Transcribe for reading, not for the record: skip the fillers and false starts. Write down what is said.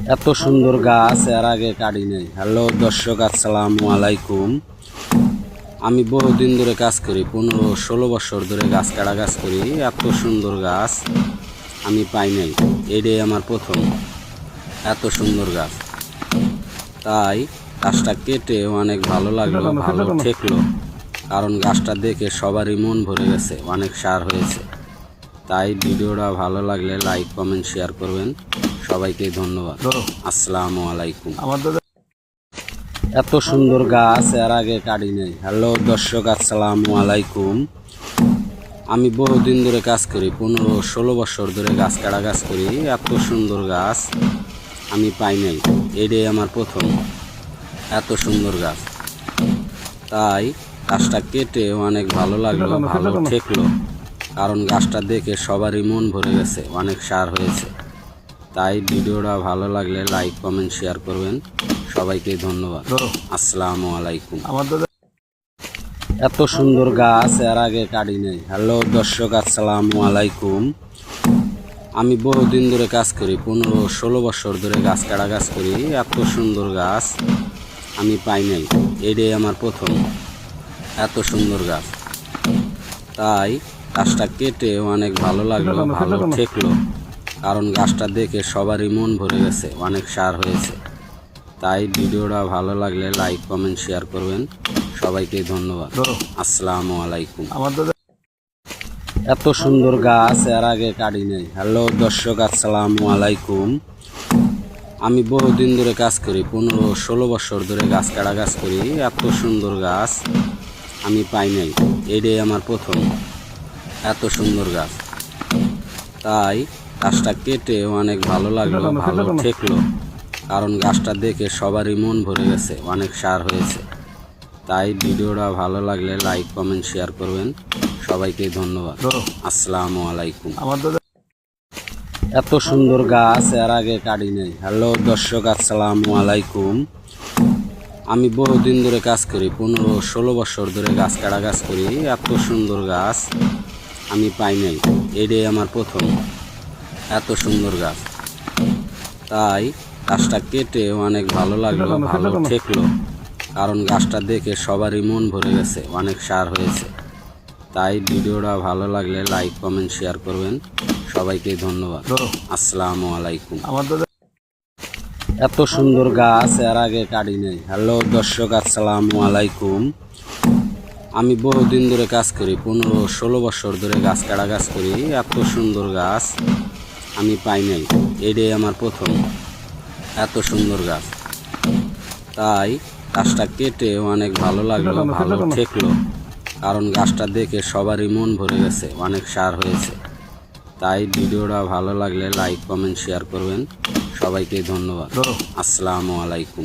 এত সুন্দর গাছ এর আগে কাটি নাই। হ্যালো দর্শক, আসসালামু আলাইকুম। আমি বহুদিন ধরে কাজ করি, 15-16 বছর ধরে গাছ কাজ করি। এত সুন্দর গাছ আমি পাই নাই, এটাই আমার প্রথম। এত সুন্দর গাছ, তাই গাছটা কেটে অনেক ভালো লাগলো, ভালো ঠেকলো। কারণ গাছটা দেখে সবারই মন ভরে গেছে, অনেক সার হয়েছে। তাই ভিডিওটা ভালো লাগলে লাইক, কমেন্ট, শেয়ার করবেন। সবাইকে ধন্যবাদ। আসসালামু আলাইকুম। এত সুন্দর গাছ এর আগে কাটি নাই। হ্যালো দর্শক, আসসালামু আলাইকুম। আমি বহুদিন ধরে কাজ করি, 15-16 বছর ধরে গাছ করি। এত সুন্দর গাছ আমি পাই নাই, এটাই আমার প্রথম। এত সুন্দর গাছ, তাই গাছটা কেটে অনেক ভালো লাগলো, ভালো ঠেকলো। কারণ গাছটা দেখে সবারই মন ভরে গেছে, অনেক সার হয়েছে। তাই ভিডিওটা ভালো লাগলে লাইক, কমেন্ট, শেয়ার করবেন। সবাইকে ধন্যবাদ। আসসালামু আলাইকুম। এত সুন্দর গাছ এর আগে কাটি নাই। হ্যালো দর্শক, আসসালামু আলাইকুম। আমি বহুদিন ধরে কাজ করি, 15-16 বছর ধরে গাছ করি। এত সুন্দর গাছ আমি পাই নাই, এটাই আমার প্রথম। এত সুন্দর গাছ, তাই গাছটা কেটে অনেক ভালো লাগলো, ভালো ঠেকলো। কারণ গাছটা দেখে সবারই মন ভরে গেছে, অনেক সার হয়েছে। তাই ভিডিওটা ভালো লাগলে লাইক, কমেন্ট, শেয়ার করবেন। সবাইকে ধন্যবাদ। আসসালামু আলাইকুম। এত সুন্দর গাছ এর আগে কাটি নাই। হ্যালো দর্শক, আসসালামু আলাইকুম। আমি বহুদিন ধরে কাজ করি, 15-16 বছর ধরে গাছ করি। এত সুন্দর গাছ আমি পাই নাই, এটাই আমার প্রথম। এত সুন্দর গাছ, তাই গাছটা কেটে অনেক ভালো লাগলো, ভালো ঠেকলো। কারণ গাছটা দেখে সবারই মন ভরে গেছে, অনেক সার হয়েছে। তাই ভিডিওটা ভালো লাগলে লাইক, কমেন্ট, শেয়ার করবেন। সবাইকে ধন্যবাদ। আসসালামু আলাইকুম। এত সুন্দর গাছ এর আগে কাটি নাই। হ্যালো দর্শক, আসসালামু আলাইকুম। আমি বহুদিন ধরে কাজ করি, 15-16 বছর ধরে গাছ করি। এত সুন্দর গাছ আমি পাই নাই, এটাই আমার প্রথম। এত সুন্দর গাছ, তাই গাছটা কেটে অনেক ভালো লাগলো, ভালো ঠেকলো। কারণ গাছটা দেখে সবারই মন ভরে গেছে, অনেক সার হয়েছে। তাই ভিডিওটা ভালো লাগলে লাইক, কমেন্ট, শেয়ার করবেন। সবাইকে ধন্যবাদ। আসসালামু আলাইকুম। এত সুন্দর গাছ এর আগে কাটি নাই। হ্যালো দর্শক, আসসালামু আলাইকুম। আমি বহুদিন ধরে কাজ করি, 15-16 বছর ধরে গাছ করি। এত সুন্দর গাছ আমি পাই নাই, এটাই আমার প্রথম। এত সুন্দর গাছ, তাই গাছটা কেটে অনেক ভালো লাগলো, ভালো ঠেকলো। কারণ গাছটা দেখে সবারই মন ভরে গেছে, অনেক সার হয়েছে। তাই ভিডিওটা ভালো লাগলে লাইক, কমেন্ট, শেয়ার করবেন। সবাইকে ধন্যবাদ। আসসালামু আলাইকুম।